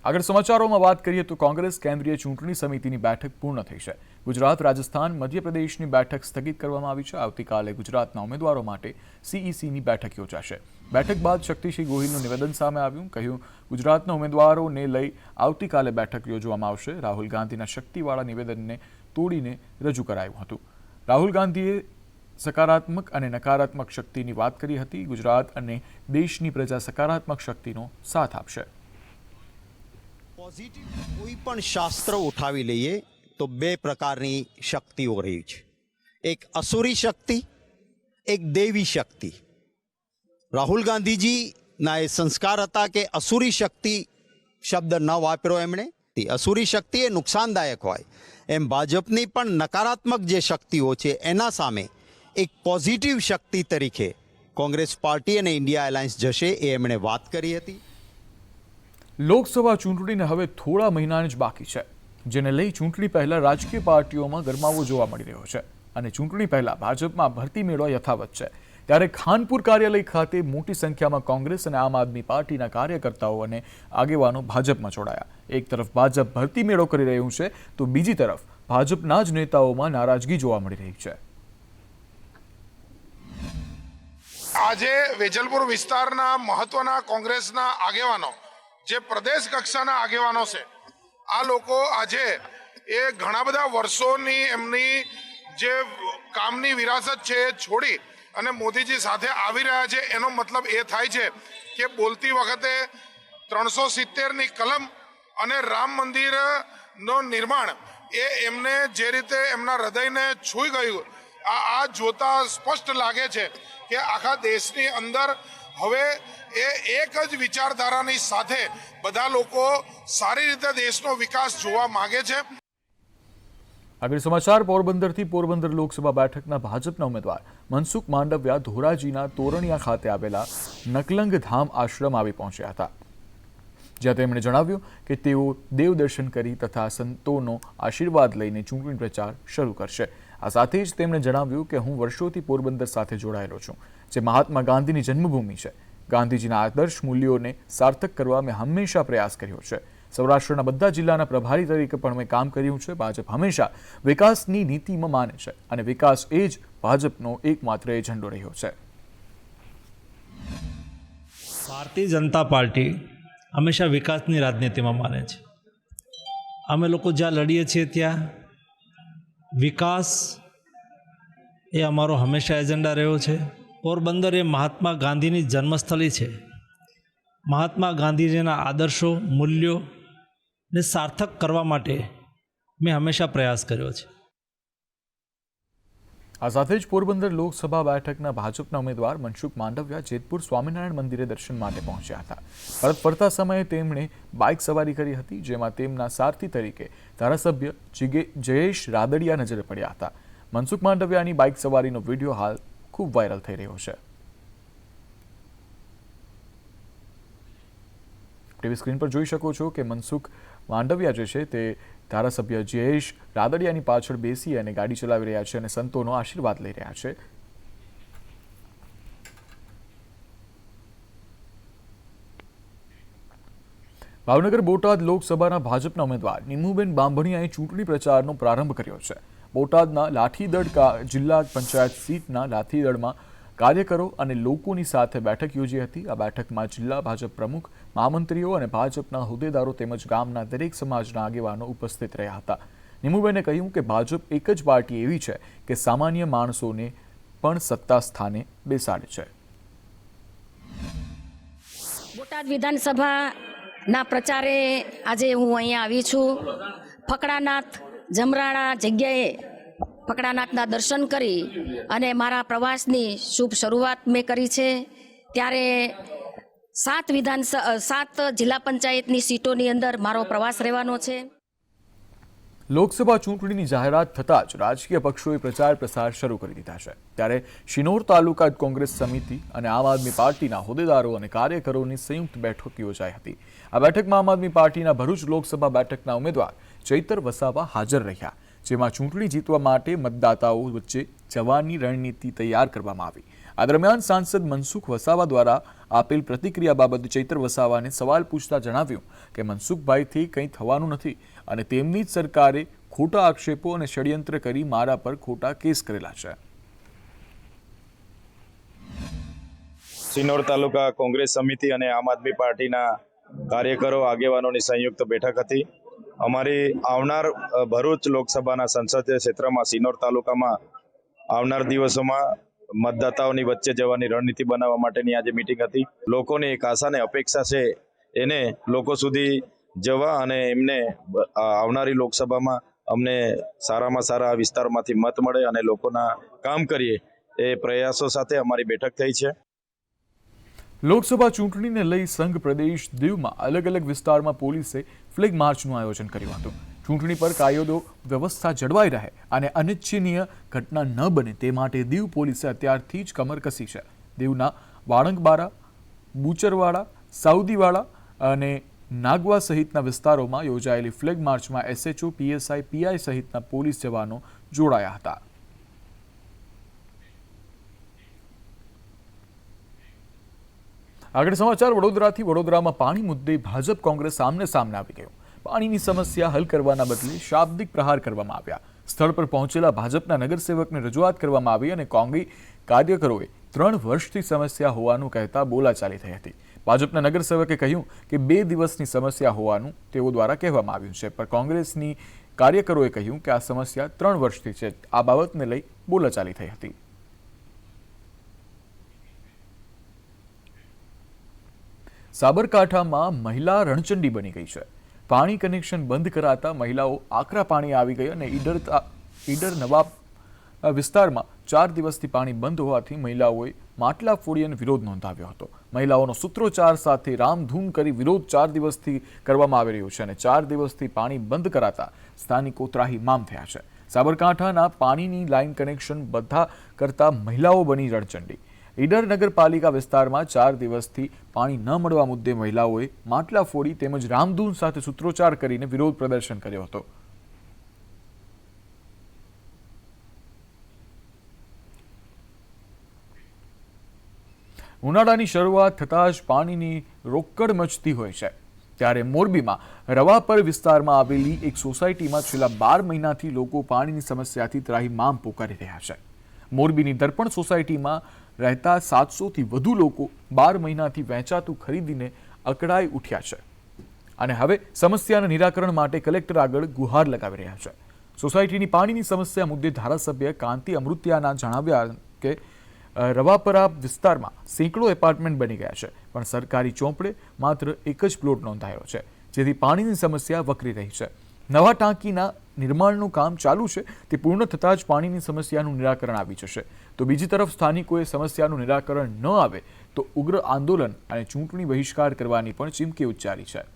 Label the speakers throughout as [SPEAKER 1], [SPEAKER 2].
[SPEAKER 1] આગળ સમાચારોમાં વાત કરીએ તો કોંગ્રેસ કેન્દ્રીય ચૂંટણી સમિતિની બેઠક પૂર્ણ થઈ છે। ગુજરાત, રાજસ્થાન, મધ્યપ્રદેશની બેઠક સ્થગિત કરવામાં આવી છે। આવતીકાલે ગુજરાતના ઉમેદવારો માટે સીઈસીની બેઠક યોજાશે। બેઠક બાદ શક્તિસિંહ ગોહિલનું નિવેદન સામે આવ્યું। કહ્યું, ગુજરાતના ઉમેદવારોને લઈ આવતીકાલે બેઠક યોજવામાં આવશે। રાહુલ ગાંધીના શક્તિવાળા નિવેદનને તોડીને રજૂ કરાયું હતું। રાહુલ ગાંધીએ સકારાત્મક અને નકારાત્મક શક્તિની વાત કરી હતી। ગુજરાત અને દેશની પ્રજા સકારાત્મક શક્તિનો સાથ આપશે।
[SPEAKER 2] પોઝિટિવ કોઈ પણ શાસ્ત્ર ઉઠાવી લઈએ તો બે પ્રકારની શક્તિઓ રહી છે, એક અસુરી શક્તિ, એક દેવી શક્તિ। રાહુલ ગાંધીજીના એ સંસ્કાર હતા કે અસુરી શક્તિ શબ્દ ન વાપર્યો એમણે। અસુરી શક્તિ એ નુકસાનદાયક હોય, એમ ભાજપની પણ નકારાત્મક જે શક્તિઓ છે એના સામે એક પોઝિટિવ શક્તિ તરીકે કોંગ્રેસ પાર્ટી અને ઇન્ડિયા એલાયન્સ જશે, એ એમણે વાત કરી હતી।
[SPEAKER 1] લોકસભા ચૂંટણીને હવે થોડા મહિનાને જ બાકી છે, જેને લઈ ચૂંટણી પહેલા રાજકીય પાર્ટીઓમાં ગરમાવો જોવા મળી રહ્યો છે અને ચૂંટણી પહેલા ભાજપમાં ભરતી મેળો યથાવત છે। ત્યારે ખાનપુર કાર્યાલય ખાતે મોટી સંખ્યામાં કોંગ્રેસ અને આમ આદમી પાર્ટીના કાર્યકર્તાઓ અને આગેવાનો ભાજપમાં જોડાયા। એક તરફ ભાજપ ભરતી મેળો કરી રહ્યું છે તો બીજી તરફ ભાજપના જ નેતાઓમાં નારાજગી જોવા મળી રહી છે।
[SPEAKER 3] આજે વેજલપુર વિસ્તારના મહત્વના કોંગ્રેસના આગેવાનો, જે પ્રદેશ કક્ષાના આગેવાનો છે, આ લોકો આજે એ ઘણા બધા વર્ષોની એમની જે કામની વિરાસત છે એ છોડી અને મોદીજી સાથે આવી રહ્યા છે। એનો મતલબ એ થાય છે કે બોલતી વખતે 370ની કલમ અને રામ મંદિરનો નિર્માણ એ એમને જે રીતે એમના હૃદયને છૂઈ ગયું, આ જોતા સ્પષ્ટ લાગે છે કે આખા દેશની અંદર હવે એ એક જ વિચારધારાની સાથે બધા લોકો સારી રીતે દેશનો વિકાસ જોવા માંગે છે।
[SPEAKER 1] આગળ સમાચાર પોરબંદરથી। પોરબંદર લોકસભા બેઠકના ભાજપના ઉમેદવાર મનસુખ માંડવિયા ધોરાજીના તોરણિયા ખાતે આવેલા નકલંગ ધામ આશ્રમ આવી પહોંચ્યા હતા, જ્યાં તેમણે જણાવ્યું કે તેઓ દેવ દર્શન કરી તથા સંતોનો આશીર્વાદ લઈને ચૂંટણી પ્રચાર શરૂ કરશે। આ સાથે જ તેમણે જણાવ્યું કે હું વર્ષોથી પોરબંદર સાથે જોડાયેલો છું, જે મહાત્મા ગાંધીની જન્મભૂમિ છે। ગાંધીજીના આદર્શ મૂલ્યોને સાર્થક કરવા મેં હંમેશા પ્રયાસ કર્યો છે। સૌરાષ્ટ્રના બધા જિલ્લાના પ્રભારી તરીકે પણ મેં કામ કર્યું છે। ભાજપ હંમેશા વિકાસની નીતિમાં માને છે અને વિકાસ એ જ ભાજપનો એકમાત્ર એજન્ડો રહ્યો છે।
[SPEAKER 4] ભારતીય જનતા પાર્ટી હંમેશા વિકાસની રાજનીતિમાં માને છે। અમે લોકો જ્યાં લડીએ છીએ ત્યાં વિકાસ એ અમારો હંમેશા એજન્ડા રહ્યો છે। પોરબંદર એ મહાત્મા ગાંધીની જન્મસ્થળી છે। મહાત્મા ગાંધીજીના આદર્શો, મૂલ્યોને સાર્થક કરવા માટે મેં હંમેશા પ્રયાસ કર્યો છે।
[SPEAKER 1] આ સાથે જ પોરબંદર લોકસભા બેઠકના ભાજપના ઉમેદવાર મનસુખ માંડવિયા જેતપુર સ્વામિનારાયણ મંદિરે દર્શન માટે પહોંચ્યા હતા। પરત ફરતા સમયે તેમણે બાઇક સવારી કરી હતી, જેમાં તેમના સારથી તરીકે ધારાસભ્ય જયેશ રાદડિયા નજરે પડ્યા હતા। મનસુખ માંડવિયાની બાઇક સવારીનો વિડીયો હાલ ખૂબ વાયરલ થઈ રહ્યો છે। ટીવી સ્ક્રીન પર જોઈ શકો છો કે મનસુખ માંડવિયા જે છે તે ધારાસભ્ય જયેશ રાદડિયાની પાછળ બેસી અને ગાડી ચલાવી રહ્યા છે અને સંતોનો આશીર્વાદ લઈ રહ્યા છે। ભાવનગર બોટાદ લોકસભાના ભાજપના ઉમેદવાર નીમુબેન બાંભણિયાએ ચૂંટણી પ્રચારનો પ્રારંભ કર્યો છે। બોટાદના લાઠીદળ જિલ્લા પંચાયત સીટના લાઠીદળમાં કાર્યકરો અને લોકોની સાથે બેઠક યોજી હતી। આ બેઠકમાં જિલ્લા ભાજપ પ્રમુખ, મહામંત્રીઓ અને ભાજપના હોદ્દેદારો તેમજ ગામના દરેક સમાજના આગેવાનો ઉપસ્થિત રહ્યા હતા। નીમુબેને કહ્યું કે ભાજપ એક જ પાર્ટી એવી છે કે સામાન્ય માણસોને પણ સત્તા સ્થાને બેસાડે છે।
[SPEAKER 5] બોટાદ વિધાનસભાના પ્રચારે આજે હું અહીંયા આવી છું। ફકડાનાથ જમરાણા જગ્યાએ ફકડાનાથના દર્શન કરી અને મારા પ્રવાસની શુભ શરૂઆત મેં કરી છે। ત્યારે 7 જિલ્લા પંચાયતની સીટોની અંદર મારો પ્રવાસ રહેવાનો છે।
[SPEAKER 1] લોકસભા ચૂંટણીની જાહેરાત થતાં જ રાજકીય પક્ષોએ પ્રચાર પ્રસાર શરૂ કરી દીધા છે। ત્યારે શિનોર તાલુકા કોંગ્રેસ સમિતિ અને આમ આદમી પાર્ટીના હોદ્દેદારો અને કાર્યકરોની સંયુક્ત બેઠક યોજાઈ હતી। આ બેઠકમાં આમ આદમી પાર્ટીના ભરૂચ લોકસભા બેઠકના ઉમેદવાર ચૈતર વસાવા હાજર રહ્યા, જેમાં ચૂંટણી જીતવા માટે મતદાતાઓ વચ્ચે જવાની રણનીતિ તૈયાર કરવામાં આવી। આ દરમિયાન સાંસદ મનસુખ વસાવા દ્વારા આપેલ પ્રતિક્રિયા બાબતે ચૈતર વસાવાને સવાલ પૂછતા જણાવ્યું કે મનસુખભાઈથી કંઈ થવાનું નથી અને તેમની જ સરકારે ખોટા આક્ષેપો અને ષડયંત્ર કરી મારા પર ખોટા કેસ કરેલા છે.
[SPEAKER 6] સિનોર તાલુકા કોંગ્રેસ સમિતિ અને આમ આદમી પાર્ટીના કાર્યકરો આગેવાનોની સંયુક્ત બેઠક હતી. અમારી આવનાર ભરૂચ લોકસભાના સંસદીય ક્ષેત્રમાં સિનોર તાલુકામાં આવનાર દિવસોમાં મતદાતાઓની વચ્ચે જવાની રણનીતિ બનાવવા માટેની આજે મિટિંગ હતી. લોકોની એક આશા અને અપેક્ષા છે એને લોકો સુધી જવા અને એમને આવનારી લોકસભામાં અમને સારામાં સારા વિસ્તારોમાંથી મત મળે અને લોકોના કામ કરીએ એ પ્રયાસો સાથે અમારી બેઠક થઈ છે.
[SPEAKER 1] લોકસભા ચૂંટણીને લઈ સંઘ પ્રદેશ દીવમાં અલગ અલગ વિસ્તારમાં પોલીસે ફ્લેગ માર્ચનું આયોજન કર્યું હતું. ચૂંટણી પર કાયદો વ્યવસ્થા જળવાઈ રહે અને અનિચ્છનીય ઘટના ન બને તે માટે દીવ પોલીસે અત્યારથી જ કમર કસી છે. દીવના વાળંગબારા, બુચરવાડા, સાઉદીવાડા અને નાગવા સહિતના વિસ્તારોમાં યોજાયેલી ફ્લેગ માર્ચમાં SHO, PSI, PI સહિતના પોલીસ જવાનો જોડાયા હતા. આગળ સમાચાર વડોદરાથી. વડોદરામાં પાણી મુદ્દે ભાજપ કોંગ્રેસ સામને આવી ગયું. પાણીની સમસ્યા હલ કરવાના બદલે શાબ્દિક પ્રહાર કરવામાં આવ્યા. સ્થળ પર પહોંચેલા ભાજપના નગરસેવકને રજૂઆત કરવામાં આવી અને કોંગ્રેસ કાર્યકરોએ 3 વર્ષથી સમસ્યા હોવાનું કહેતા બોલાચાલી થઈ હતી. ભાજપના નગરસેવકે કહ્યું કે 2 દિવસની સમસ્યા હોવાનું તેઓ દ્વારા કહેવામાં આવ્યું છે, પણ કોંગ્રેસની કાર્યકરોએ કહ્યું કે આ સમસ્યા 3 વર્ષથી છે. આ બાબતને લઈ બોલાચાલી થઈ હતી. સાબરકાંઠામાં મહિલા રણચંડી બની ગઈ છે. પાણી કનેક્શન બંધ કરાતા મહિલાઓ આકરા પાણી આવી ગઈ અને ઈડર નવાબ વિસ્તારમાં 4 દિવસથી પાણી બંધ હોવાથી મહિલાઓએ માટલા ફોડી અને વિરોધ નોંધાવ્યો હતો. મહિલાઓનો સૂત્રોચ્ચાર સાથે રામધૂન કરી વિરોધ 4 દિવસથી કરવામાં આવી રહ્યો છે અને 4 દિવસથી પાણી બંધ કરાતા સ્થાનિકો ત્રાહિમામ થયા છે. સાબરકાંઠાના પાણીની લાઇન કનેક્શન બધા કરતા મહિલાઓ બની રણચંડી. ઈડર નગરપાલિકા વિસ્તારમાં 4 દિવસથી પાણી ન મળવા મુદ્દે મહિલાઓએ માટલા ફોડી તેમજ રામધૂન સાથે સૂત્રોચ્ચાર કરીને વિરોધ પ્રદર્શન કર્યો હતો. ઉનાળાની શરૂઆત થતાં જ પાણીની રોકડ મચતી હોય છે, ત્યારે મોરબીમાં રવાપર વિસ્તારમાં આવેલી એક સોસાયટીમાં છેલ્લા 12 મહિનાથી લોકો પાણીની સમસ્યાથી ત્રાહિમામ પોકારી રહ્યા છે. મોરબીની દર્પણ સોસાયટીમાં રહેતા 700થી વધુ લોકો 12 મહિનાથી વહેંચાતું ખરીદીને અકળાઈ ઉઠ્યા છે અને હવે સમસ્યાના નિરાકરણ માટે કલેક્ટર આગળ ગુહાર લગાવી રહ્યા છે. સોસાયટીની પાણીની સમસ્યા મુદ્દે ધારાસભ્ય કાંતિ અમૃતિયાના જણાવ્યા કે રવાપરા વિસ્તારમાં સેંકડો એપાર્ટમેન્ટ બની ગયા છે, પણ સરકારી ચોપડે માત્ર એક જ પ્લોટ નોંધાયો છે, જેથી પાણીની સમસ્યા વકરી રહી છે. નવા ટાંકીના નિર્માણનું કામ ચાલુ છે, તે પૂર્ણ થતાં જ પાણીની સમસ્યાનું નિરાકરણ આવી જશે. તો બીજી તરફ સ્થાનિકોએ સમસ્યાનું નિરાકરણ ન આવે તો ઉગ્ર આંદોલન અને ચૂંટણી બહિષ્કાર કરવાની પણ ચીમકી ઉચ્ચારી છે.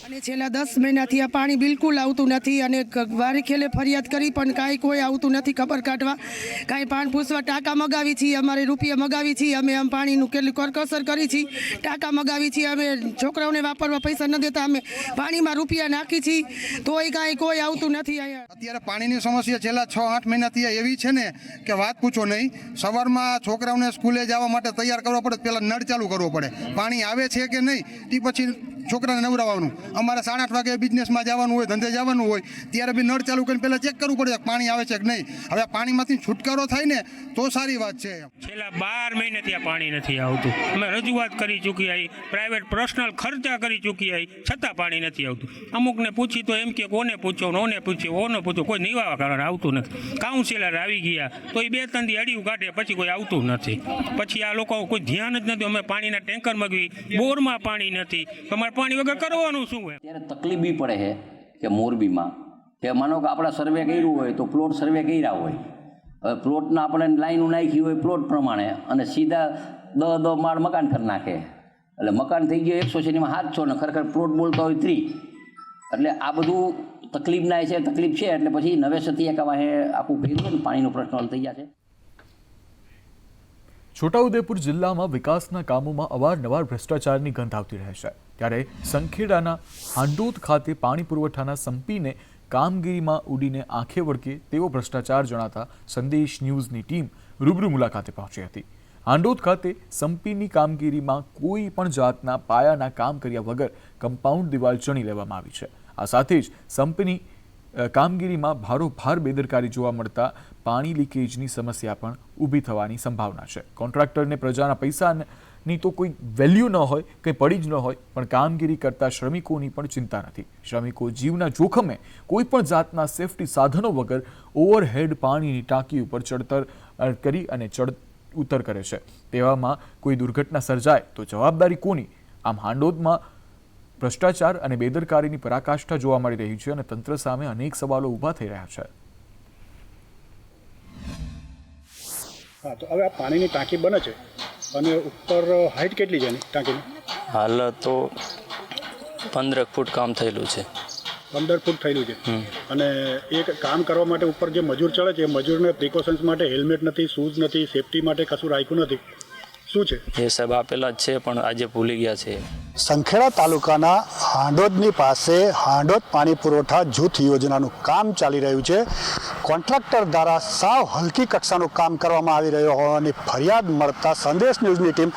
[SPEAKER 7] અને છેલ્લા 10 મહિનાથી આ પાણી બિલકુલ આવતું નથી અને વારે ખેલે ફરિયાદ કરી પણ કાંઈ કોઈ આવતું નથી ખબર કાઢવા, કાંઈ પાણી પૂછવા. ટાંકા મગાવી છીએ, અમારે રૂપિયા મગાવી છીએ, અમે આમ પાણીનું કેટલી કરકસર કરી છીએ, ટાંકા મગાવી છીએ, અમે છોકરાઓને વાપરવા પૈસા ન દેતા અમે પાણીમાં રૂપિયા નાખી છીએ, તોય કાંઈ કોઈ આવતું નથી. અહીંયા
[SPEAKER 8] અત્યારે પાણીની સમસ્યા છેલ્લા 6-8 મહિનાથી એવી છે ને કે વાત પૂછો નહીં. સવારમાં છોકરાઓને સ્કૂલે જવા માટે તૈયાર કરવો પડે, પહેલાં નળ ચાલુ કરવો પડે, પાણી આવે છે કે નહીં તે પછી છોકરાને નવડાવવાનું. અમારે 8:30 વાગે બિઝનેસમાં જવાનું હોય, ધંધે જવાનું હોય, ત્યારે બી નળ ચાલુ કરીને પહેલાં ચેક કરવું પડે પાણી આવે છે કે નહીં. હવે પાણીમાંથી છુટકારો થાય ને તો સારી વાત છે.
[SPEAKER 9] છેલ્લા 12 મહિનાથી આ પાણી નથી આવતું. અમે રજૂઆત કરી ચૂકી આવી, પ્રાઇવેટ પર્સનલ ખર્ચા કરી ચૂકી આવી, છતાં પાણી નથી આવતું. અમુકને પૂછી તો એમ કે કોને પૂછો, ઓને પૂછો, કોઈ નિવારણ આવતું નથી. કાઉન્સિલર આવી ગયા તો એ 2-3 દી અડિયું કાઢે, પછી કોઈ આવતું નથી. પછી આ લોકો કોઈ ધ્યાન જ નથી. અમે પાણીના ટેન્કર મગવી, બોરમાં પાણી નથી, અમારે પાણી વગર કરવાનું શું?
[SPEAKER 10] ત્યારે તકલીફ બી પડે છે કે મોરબીમાં કે માનો કે આપણે સર્વે કર્યું હોય તો પ્લોટ સર્વે કર્યા હોય, હવે પ્લોટના આપણે લાઈનો નાખી હોય પ્લોટ પ્રમાણે અને સીધા 10 માળ મકાન કરી નાખે, એટલે મકાન થઈ ગયો 100 માં 700 ને ખરેખર પ્લોટ બોલતા હોય 30. એટલે આ બધું તકલીફ છે એટલે પછી નવેસરથી એક આખું કર્યું પાણીનો પ્રશ્ન હલ થઈ જશે.
[SPEAKER 1] છોટાઉદેપુર જિલ્લામાં વિકાસના કામોમાં અવારનવાર ભ્રષ્ટાચારની ગંધ આવતી રહે છે, ત્યારે સંખેડાના હાંડોદ ખાતે પાણી પુરવઠાના સંપીને કામગીરીમાં ઉડીને આંખે વળગે તેવો ભ્રષ્ટાચાર જણાતા સંદેશ ન્યૂઝની ટીમ રૂબરૂ મુલાકાતે પહોંચી હતી. હાંડોદ ખાતે સંપીની કામગીરીમાં કોઈ પણ જાતના પાયાના કામ કર્યા વગર કમ્પાઉન્ડ દિવાલ ચણી લેવામાં આવી છે. આ સાથે જ સંપીની કામગીરીમાં ભારોભાર બેદરકારી જોવા મળતા પાણી લીકેજની સમસ્યા પણ ઊભી થવાની સંભાવના છે. કોન્ટ્રાક્ટરને પ્રજાના પૈસાની તો કોઈ વેલ્યુ ન હોય, કંઈ પડી જ ન હોય, પણ કામગીરી કરતા શ્રમિકોની પણ ચિંતા નથી. શ્રમિકો જીવના જોખમે કોઈ પણ જાતના સેફટી સાધનો વગર ઓવરહેડ પાણીની ટાંકી ઉપર ચડતર કરી અને ઉતર કરે છે. તેવામાં કોઈ દુર્ઘટના સર્જાય તો જવાબદારી કોની? આમ હાંડોદમાં ભ્રષ્ટાચાર અને બેદરકારીની પરાકાષ્ઠા જોવા મળી રહી છે અને તંત્ર સામે અનેક સવાલો ઊભા થઈ રહ્યા છે.
[SPEAKER 11] હા, તો હવે આ પાણીની ટાંકી બને છે અને ઉપર હાઈટ કેટલી છે એની ટાંકીની?
[SPEAKER 12] હાલ તો 15 ફૂટ કામ થયેલું છે.
[SPEAKER 11] 15 ફૂટ થયેલું છે. અને એક કામ કરવા માટે ઉપર જે મજૂર ચડે છે એ મજૂરને પ્રિકોશન્સ માટે હેલ્મેટ નથી, શૂઝ નથી, સેફટી માટે કશું રાખ્યું નથી. શું છે
[SPEAKER 12] એ સાહેબ આપેલા જ છે પણ આજે ભૂલી ગયા છે.
[SPEAKER 11] સંખેડા તાલુકાના હાંડોદની પાસે હાંડોદ પાણી પુરવઠા જૂથ યોજનાનું કામ ચાલી રહ્યું છે. કોન્ટ્રાક્ટર દ્વારા સાવ હલકી કક્ષાનું કામ કરવામાં આવી રહ્યું હોવાની ફરિયાદ મળતા સંદેશ ન્યૂઝની ટીમ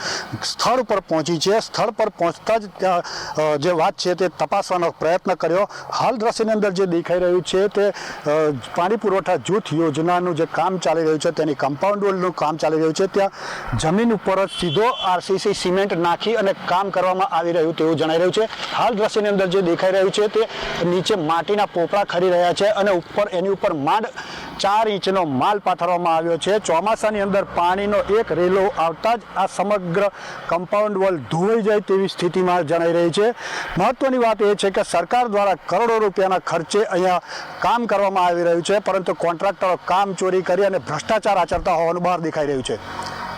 [SPEAKER 11] સ્થળ પર પહોંચી છે. સ્થળ પર પહોંચતા જ ત્યાં જે વાત છે તે તપાસવાનો પ્રયત્ન કર્યો. હાલ દ્રશ્યની અંદર જે દેખાઈ રહ્યું છે તે પાણી પુરવઠા જૂથ યોજનાનું જે કામ ચાલી રહ્યું છે તેની કમ્પાઉન્ડ વોલનું કામ ચાલી રહ્યું છે. ત્યાં જમીન ઉપર જ સીધો આરસીસી સિમેન્ટ નાખી અને કામ કરવામાં આવી રહ્યું તેવું જણાઈ રહ્યું છે. હાલ દ્રશ્યની અંદર જે દેખાઈ રહ્યું છે તે નીચે માટીના પોપડા ખરી રહ્યા છે અને ઉપર એની ઉપર માંડ 4 ઇંચનો માલ પાથરવામાં આવ્યો છે. ચોમાસાની અંદર પાણીનો એક રેલો આવતા જ આ સમગ્ર કમ્પાઉન્ડ વોલ ધોવાઈ જાય તેવી સ્થિતિમાં જણાઈ રહી છે. મહત્વની વાત એ છે કે સરકાર દ્વારા કરોડો રૂપિયાના ખર્ચે અહીંયા કામ કરવામાં આવી રહ્યું છે, પરંતુ કોન્ટ્રાક્ટરો કામ ચોરી કરી અને ભ્રષ્ટાચાર આચરતા હોવાનું બહાર દેખાઈ રહ્યું છે.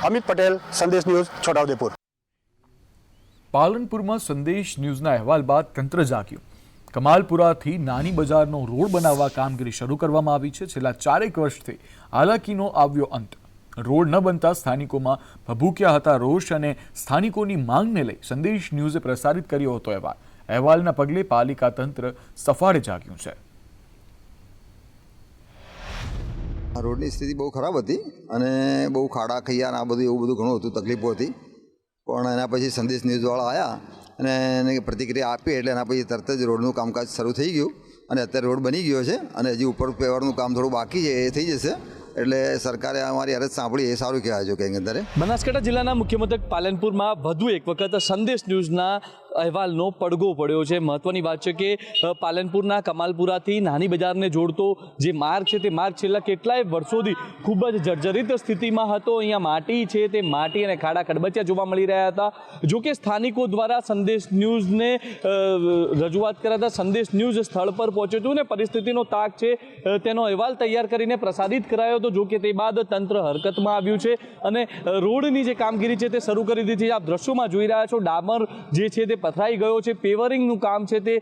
[SPEAKER 11] અમિત પટેલ, સંદેશ ન્યૂઝ, છોટાઉદેપુર.
[SPEAKER 1] પાલનપુરમાં સંદેશ ન્યૂઝના અહેવાલ બાદ તંત્ર જાગ્યું. કમાલપુરાથી નાની બજારનો રોડ બનાવવા કામગીરી શરૂ કરવામાં આવી છે. છેલ્લા 4 વર્ષથી હાલાકીનો આવ્યો અંત. રોડ ન બનતા સ્થાનિકોમાં ભભૂક્યા હતા રોષ અને સ્થાનિકોની માંગને લઈ સંદેશ ન્યૂઝે પ્રસારિત કર્યો હતો અહેવાલ. અહેવાલના પગલે પાલિકા તંત્ર સફાળે જાગ્યું છે.
[SPEAKER 13] રોડની સ્થિતિ બહુ ખરાબ હતી અને બહુ ખાડા ખૈયા આ બધું એવું બધું ઘણું હતું, તકલીફો હતી. પણ એના પછી સંદેશ ન્યૂઝવાળા આવ્યા અને એને પ્રતિક્રિયા આપી એટલે એના પછી તરત જ રોડનું કામકાજ શરૂ થઈ ગયું અને અત્યારે રોડ બની ગયો છે અને હજી ઉપર પેવરનું કામ થોડું બાકી છે, એ થઈ જશે. એટલે સરકારે અમારી અરજ સાંભળી, એ સારું કહેવાય છે કંઈક અંદરે.
[SPEAKER 14] બનાસકાંઠા જિલ્લાના મુખ્ય મથક પાલનપુરમાં વધુ એક વખત સંદેશ ન્યૂઝના અહેવાલનો પડઘો પડ્યો છે. મહત્વની વાત છે કે પાલનપુરના કમાલપુરાથી નાની બજારને જોડતો જે માર્ગ છે તે માર્ગ છેલ્લા કેટલાય વર્ષોથી ખૂબ જ જર્જરિત સ્થિતિમાં હતો. અહીંયા માટી છે તે માટી અને ખાડા ખડબચિયા જોવા મળી રહ્યા હતા. જો કે સ્થાનિકો દ્વારા સંદેશ ન્યૂઝને રજૂઆત કર્યા હતા. સંદેશ ન્યૂઝ સ્થળ પર પહોંચ્યો હતું અને પરિસ્થિતિનો તાક છે તેનો અહેવાલ તૈયાર કરીને પ્રસારિત કરાયો હતો. જો કે તે બાદ તંત્ર હરકતમાં આવ્યું છે અને રોડની જે કામગીરી છે તે શરૂ કરી દીધી છે. આપ દ્રશ્યોમાં જોઈ રહ્યા છો ડામર જે છે તે પથરાઈ ગયો છે. પેવરિંગનું કામ છે તે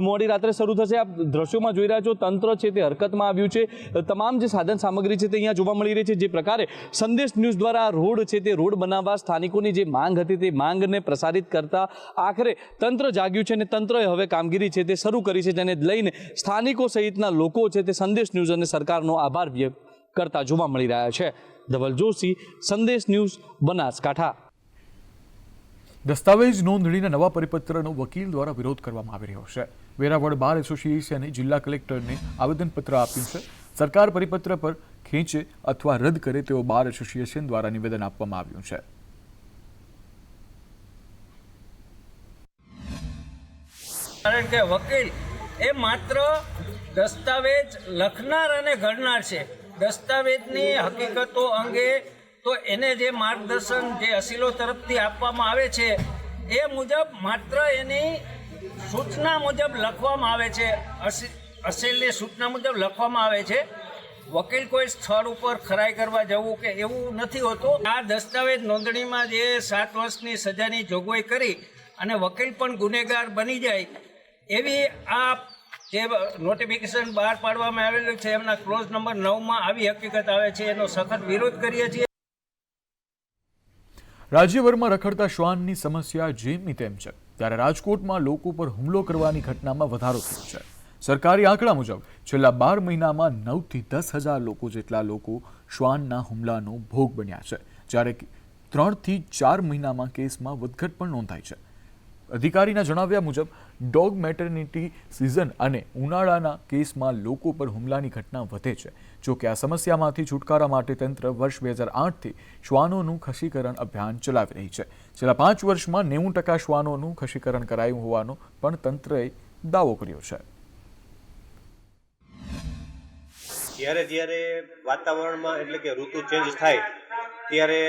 [SPEAKER 14] મોડી રાત્રે શરૂ થશે. આપ દ્રશ્યોમાં જોઈ રહ્યા છો તંત્ર છે તે હરકતમાં આવ્યું છે. તમામ જે સાધન સામગ્રી છે તે અહીંયા જોવા મળી રહી છે. જે પ્રકારે સંદેશ ન્યૂઝ દ્વારા રોડ છે તે રોડ બનાવવા સ્થાનિકોની જે માંગ હતી તે માંગને પ્રસારિત કરતા આખરે તંત્ર જાગ્યું છે અને તંત્રએ હવે કામગીરી છે તે શરૂ કરી છે, જેને લઈને સ્થાનિકો સહિતના લોકો છે તે સંદેશ ન્યૂઝ અને સરકારનો આભાર વ્યક્ત કરતા જોવા મળી રહ્યા છે. ધવલ જોશી, સંદેશ ન્યૂઝ, બનાસકાંઠા.
[SPEAKER 1] દસ્તાવેજ નોંધણીના નવા પરિપત્રનો વકીલ દ્વારા વિરોધ કરવામાં આવી રહ્યો છે. વેરાવળ બાર એસોસિએશને જિલ્લા કલેક્ટરને આવેદનપત્ર આપ્યું છે. સરકાર પરિપત્ર પર ખેંચે અથવા રદ કરે તેવો બાર એસોસિએશન દ્વારા નિવેદન આપવામાં આવ્યું છે.
[SPEAKER 15] કારણ કે વકીલ એ માત્ર દસ્તાવેજ લખનાર અને ઘડનાર છે. દસ્તાવેજની હકીકતો અંગે તો એને જે માર્ગદર્શન જે અસીલો તરફથી આપવામાં આવે છે એ મુજબ માત્ર એની સૂચના મુજબ લખવામાં આવે છે. અસીલની સૂચના મુજબ લખવામાં આવે છે. વકીલ કોઈ સ્થળ ઉપર ખરાઈ કરવા જવું કે એવું નથી હોતું. આ દસ્તાવેજ નોંધણીમાં જે 7 વર્ષની સજાની જોગવાઈ કરી અને વકીલ પણ ગુનેગાર બની જાય એવી આ જે નોટિફિકેશન બહાર પાડવામાં આવેલું છે એમના ક્લોઝ નંબર 9માં આવી હકીકત આવે છે. એનો સખત વિરોધ કરીએ છીએ.
[SPEAKER 1] રાજ્યભરમાં રખડતા શ્વાનની સમસ્યા જેમની તેમ છે, ત્યારે રાજકોટમાં લોકો પર હુમલો કરવાની ઘટનામાં વધારો થયો છે. સરકારી આંકડા મુજબ છેલ્લા 12 મહિનામાં 9 થી 10,000 લોકો જેટલા લોકો શ્વાનના હુમલાનો ભોગ બન્યા છે, જ્યારે 3 થી 4 મહિનામાં કેસમાં વધઘટ પણ નોંધાઈ છે. અધિકારીના જણાવ્યા મુજબ ડોગ મેટર્નિટી સિઝન અને ઉનાળાના કેસમાં લોકો પર હુમલાની ઘટના વધે છે. જો કે આ સમસ્યામાંથી છુટકારા માટે તંત્ર વર્ષ 2008થી શ્વાનોનું ખસીકરણ અભિયાન ચલાવી રહી છે. છેલ્લા 5 વર્ષમાં 90% શ્વાનોનું ખસીકરણ કરાયું હોવાનો પણ તંત્રએ દાવો કર્યો છે.
[SPEAKER 16] જ્યારે વાતાવરણમાં એટલે કે ઋતુ ચેન્જ થાય ત્યારે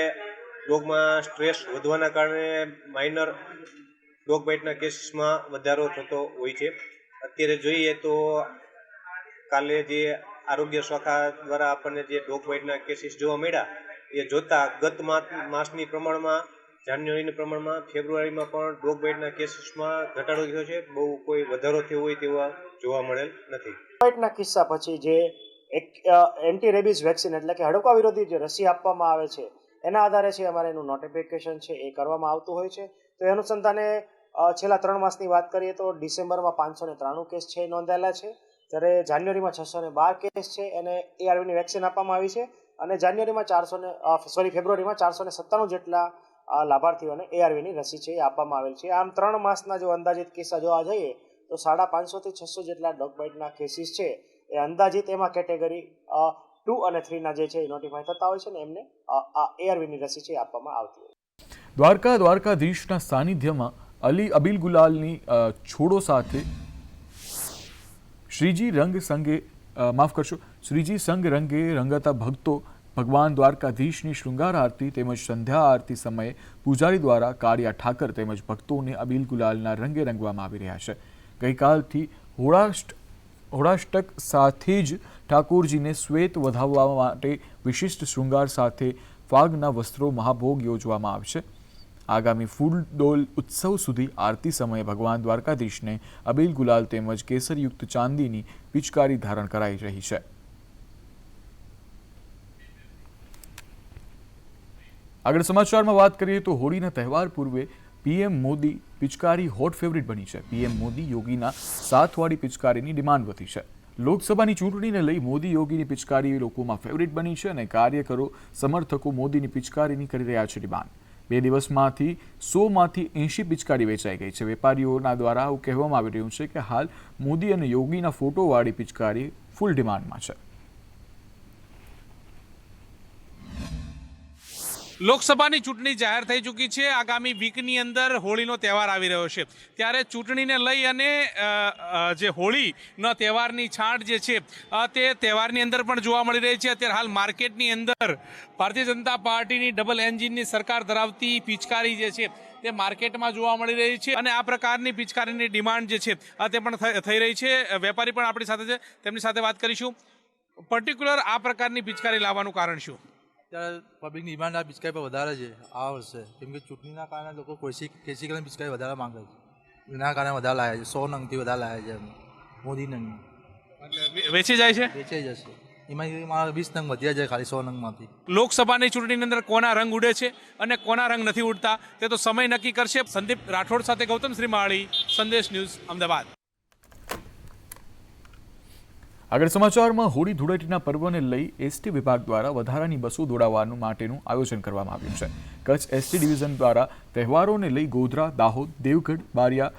[SPEAKER 16] ડોગમાં સ્ટ્રેસ વધવાના કારણે માઇનર ડોગ બાઇટના કેસીસમાં વધારો થતો હોય છે. અત્યારે જોઈએ તો કાલે જે આરોગ્ય શાખા દ્વારા આપણને જે ડોગ બાઇટના કેસીસ જોવા મળ્યા એ જોતા ગત માસની પ્રમાણમાં જાન્યુઆરીના પ્રમાણમાં ફેબ્રુઆરીમાં પણ ડોગ બાઇટના કેસીસમાં ઘટાડો થયો છે. બહુ કોઈ વધારો થયો હોય તેવા જોવા મળેલ નથી.
[SPEAKER 17] બાઇટના કિસ્સા પછી જે એક એન્ટી રેબીઝ વેક્સિન એટલે કે હડકવા વિરોધી જે રસી આપવામાં આવે છે એના આધારે છે અમારે એનું નોટિફિકેશન છે એ કરવામાં આવતું હોય છે. તો એ અનુસંધાને છેલ્લા 3 માસની વાત કરીએ તો ડિસેમ્બરમાં 593 કેસ છે નોંધાયેલા છે, જ્યારે જાન્યુઆરીમાં 612 કેસ છે એને ARVની વેક્સિન આપવામાં આવી છે, અને જાન્યુઆરીમાં ફેબ્રુઆરીમાં 497 જેટલા લાભાર્થીઓને ARVની રસી છે એ આપવામાં આવેલ છે. આમ 3 માસના જો અંદાજિત કિસ્સા જોવા જઈએ તો 550 થી 600 જેટલા ડોગ બાઇટના કેસીસ છે એ અંદાજિત એમાં કેટેગરી 2 અને 3ના જે છે એ નોટિફાય થતા હોય છે ને એમને ARVની રસી છે આપવામાં આવતી હોય છે.
[SPEAKER 1] દ્વારકાધીશના સાનિધ્યમાં અબીલ ગુલાલની છોડો સાથે શ્રીજી સંગ રંગે રંગાતા ભક્તો ભગવાન દ્વારકાધીશની શૃંગાર આરતી તેમજ સંધ્યા આરતી સમયે પૂજારી દ્વારા કાળિયા ઠાકર તેમજ ભક્તોને અબીલ ગુલાલના રંગે રંગવામાં આવી રહ્યા છે. ગઈકાલથી હોળાષ્ટક સાથે જ ઠાકોરજીને શ્વેત વધાવવા માટે વિશિષ્ટ શૃંગાર સાથે ફાગના વસ્ત્રો મહાભોગ યોજવામાં આવશે. આગામી ફૂલડોલ ઉત્સવ સુધી આરતી સમયે ભગવાન દ્વારકાધીશને અબીલ ગુલાલ તેમજ કેસરયુક્ત ચાંદીની પિચકારી ધારણ કરાઈ રહી છે. આગળ સમાચારમાં વાત કરીએ તો હોળીના તહેવાર પૂર્વે પીએમ મોદી પિચકારી હોટ ફેવરિટ બની છે. પીએમ મોદી યોગીના સાથવાળી પિચકારીની ડિમાન્ડ વધી છે. લોકસભાની ચૂંટણીને લઈ મોદી યોગીની પિચકારી લોકોમાં ફેવરિટ બની છે અને કાર્યકરો સમર્થકો મોદીની પિચકારીની કરી રહ્યા છે ડિમાન્ડ. 2 દિવસમાંથી 100માંથી 80 પિચકારી વેચાઈ ગઈ છે. વેપારીઓના દ્વારા આવું કહેવામાં આવી રહ્યું છે કે હાલ મોદી અને યોગીના ફોટોવાળી પિચકારી ફૂલ ડિમાન્ડમાં છે.
[SPEAKER 18] લોકસભાની ચૂંટણી જાહેર થઈ ચૂકી છે. આગામી વીકની અંદર હોળીનો તહેવાર આવી રહ્યો છે, ત્યારે ચૂંટણીને લઈ અને જે હોળીનો તહેવારની છાંટ જે છે તે તહેવારની અંદર પણ જોવા મળી રહી છે. અત્યારે હાલ માર્કેટની અંદર ભારતીય જનતા પાર્ટીની ડબલ એન્જિનની સરકાર ધરાવતી પિચકારી જે છે તે માર્કેટમાં જોવા મળી રહી છે, અને આ પ્રકારની પિચકારીની ડિમાન્ડ જે છે તે પણ થઈ રહી છે. વેપારી પણ આપણી સાથે છે, તેમની સાથે વાત કરીશું. પર્ટિક્યુલર આ પ્રકારની પિચકારી લાવવાનું કારણ શું?
[SPEAKER 19] અત્યારે પબ્લિકની ડિમાન્ડ આ પિચકારી પર વધારે છે આ વર્ષે, કેમ કે ચૂંટણીના કારણે લોકો કેસી કલરની પિચકારી વધારે માંગે છે, એના કારણે વધારે લાવ્યા છે. 100 નંગથી વધારે લાવ્યા છે મોદી નંગ.
[SPEAKER 18] વેચી જાય છે?
[SPEAKER 19] વેચાઈ જશે. એમાં મારા 20 નંગ વધ્યા જાય ખાલી 100 નંગમાંથી.
[SPEAKER 18] લોકસભાની ચૂંટણીની અંદર કોના રંગ ઉડે છે અને કોના રંગ નથી ઉડતા તે તો સમય નક્કી કરશે. સંદીપ રાઠોડ સાથે ગૌતમ શ્રીમાળી, સંદેશ ન્યૂઝ, અમદાવાદ.
[SPEAKER 1] આગળ સમાચારમાં હોળી ધૂળેટીના પર્વને લઈ એસટી વિભાગ દ્વારા વધારાની બસો દોડાવવાનું માટેનું આયોજન કરવામાં આવ્યું છે. કચ્છ એસટી ડિવિઝન દ્વારા તહેવારોને લઈ ગોધરા, દાહોદ, દેવગઢ, બારિયા,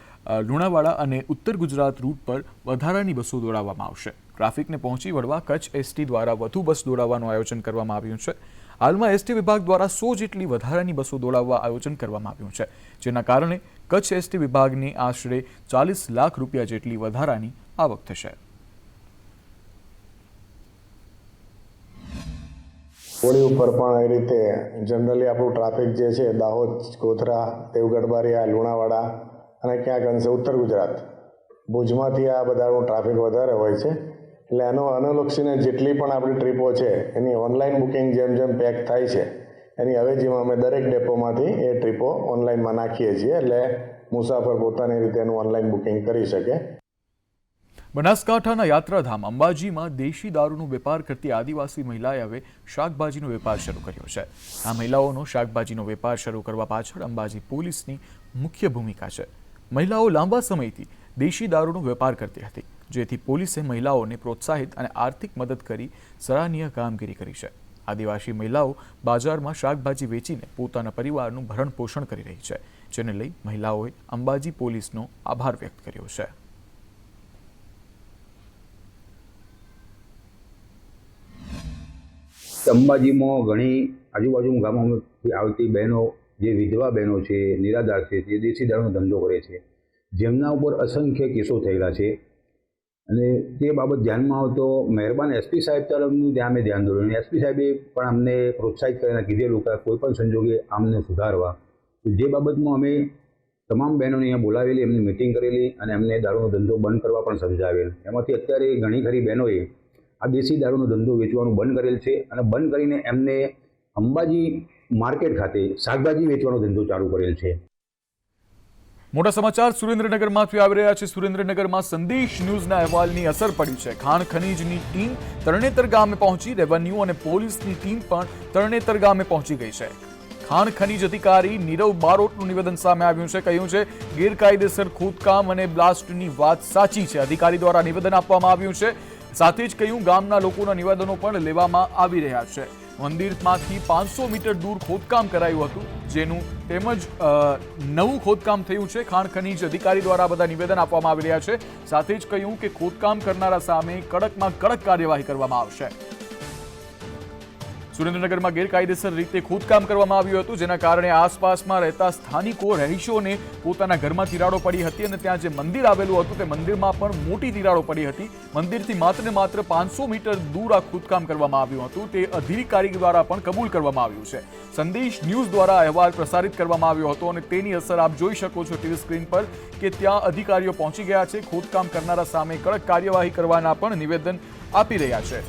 [SPEAKER 1] લુણાવાડા અને ઉત્તર ગુજરાત રૂટ પર વધારાની બસો દોડાવવામાં આવશે. ટ્રાફિકને પહોંચી વળવા કચ્છ એસટી દ્વારા વધુ બસ દોડાવવાનું આયોજન કરવામાં આવ્યું છે. હાલમાં એસટી વિભાગ દ્વારા 100 જેટલી વધારાની બસો દોડાવવા આયોજન કરવામાં આવ્યું છે, જેના કારણે કચ્છ એસટી વિભાગની આશરે 40 લાખ રૂપિયા જેટલી વધારાની આવક થશે.
[SPEAKER 20] હોળી ઉપર પણ એ રીતે જનરલી આપણું ટ્રાફિક જે છે દાહોદ, ગોધરા, દેવગઢ, બારિયા, લુણાવાડા અને ક્યાંક અંશે ઉત્તર ગુજરાત, ભુજમાંથી આ બધાનું ટ્રાફિક વધારે હોય છે. એટલે એનો અનુલક્ષીને જેટલી પણ આપણી ટ્રીપો છે એની ઓનલાઈન બુકિંગ જેમ જેમ પેક થાય છે એની અવેજીમાં અમે દરેક ડેપોમાંથી એ ટ્રીપો ઓનલાઈનમાં નાખીએ છીએ, એટલે મુસાફર પોતાની રીતે એનું ઓનલાઈન બુકિંગ કરી શકે.
[SPEAKER 1] બનાસકાંઠાના યાત્રાધામ અંબાજીમાં દેશી દારૂનો વેપાર કરતી આદિવાસી મહિલાએ હવે શાકભાજીનો વેપાર શરૂ કર્યો છે. આ મહિલાઓનો શાકભાજીનો વેપાર શરૂ કરવા પાછળ અંબાજી પોલીસની મુખ્ય ભૂમિકા છે. મહિલાઓ લાંબા સમયથી દેશી દારૂનો વેપાર કરતી હતી, જેથી પોલીસે મહિલાઓને પ્રોત્સાહિત અને આર્થિક મદદ કરી સરાહનીય કામગીરી કરી છે. આદિવાસી મહિલાઓ બજારમાં શાકભાજી વેચીને પોતાના પરિવારનું ભરણ પોષણ કરી રહી છે, જેને લઈ મહિલાઓએ અંબાજી પોલીસનો આભાર વ્યક્ત કર્યો છે.
[SPEAKER 21] અંબાજીમાં ઘણી આજુબાજુ ગામોમાંથી આવતી બહેનો, જે વિધવા બહેનો છે, નિરાધાર છે, તે દેશી દારૂનો ધંધો કરે છે, જેમના ઉપર અસંખ્ય કેસો થયેલા છે. અને તે બાબત ધ્યાનમાં આવતો મહેરબાન એસપી સાહેબ તરફનું ત્યાં અમે ધ્યાન દોર્યું. એસપી સાહેબે પણ અમને પ્રોત્સાહિત કરીને કીધેલું કે કોઈ પણ સંજોગે આમને સુધારવા. જે બાબતમાં અમે તમામ બહેનોને અહીંયા બોલાવેલી, એમની મિટિંગ કરેલી અને એમને દારૂનો ધંધો બંધ કરવા પણ સમજાવેલ. એમાંથી અત્યારે ઘણી ખરી બહેનોએ આ દેશી દારૂનો ધંધો વેચવાનું બંધ કરેલ છે અને બંધ કરીને એમને અંબાજી માર્કેટ ખાતે શાકભાજી વેચવાનો ધંધો ચાલુ કરેલ છે.
[SPEAKER 1] મોટા સમાચાર સુરેન્દ્રનગરમાંથી આવી રહ્યા છે. સુરેન્દ્રનગરમાં સંદેશ ન્યૂઝના અહેવાલની અસર પડી છે. ખાણ ખનીજની ટીમ તરણેતર ગામે પહોંચી. રેવન્યુ અને પોલીસની ટીમ પણ તરણેતર ગામે પહોંચી ગઈ છે. ખાણ ખનીજ અધિકારી નીરવ બારોટનું નિવેદન સામે આવ્યું છે. કહ્યું છે ગેરકાયદેસર ખોદકામ અને બ્લાસ્ટની વાત સાચી છે. અધિકારી દ્વારા નિવેદન આપવામાં આવ્યું છે. સાથે જ કહ્યું ગામના લોકોના નિવેદનો પણ લેવામાં આવી રહ્યા છે. મંદિરમાંથી 500 મીટર દૂર ખોદકામ કરાયું હતું, જેનું તેમજ નવું ખોદકામ થયું છે. ખાણ ખનીજ અધિકારી દ્વારા બધા નિવેદન આપવામાં આવી રહ્યા છે. સાથે જ કહ્યું કે ખોદકામ કરનારા સામે કડકમાં કડક કાર્યવાહી કરવામાં આવશે. સુરેન્દ્રનગરમાં ગેરકાયદેસર રીતે ખોદકામ કરવામાં આવ્યું હતું, જેના કારણે આસપાસમાં રહેતા સ્થાનિકો રહીશોને પોતાના ઘરમાં તિરાડો પડી હતી અને ત્યાં જે મંદિર આવેલું હતું તે મંદિરમાં પણ મોટી તિરાડો પડી હતી. મંદિરથી માત્ર ને માત્ર 500 મીટર દૂર આ ખોદકામ કરવામાં આવ્યું હતું. તે અધિકારી દ્વારા પણ કબૂલ કરવામાં આવ્યું છે. સંદેશ ન્યૂઝ દ્વારા અહેવાલ પ્રસારિત કરવામાં આવ્યો હતો અને તેની અસર આપ જોઈ શકો છો ટીવી સ્ક્રીન પર કે ત્યાં અધિકારીઓ પહોંચી ગયા છે. ખોદકામ કરનારા સામે કડક કાર્યવાહી કરવાના પણ નિવેદન આપી રહ્યા છે.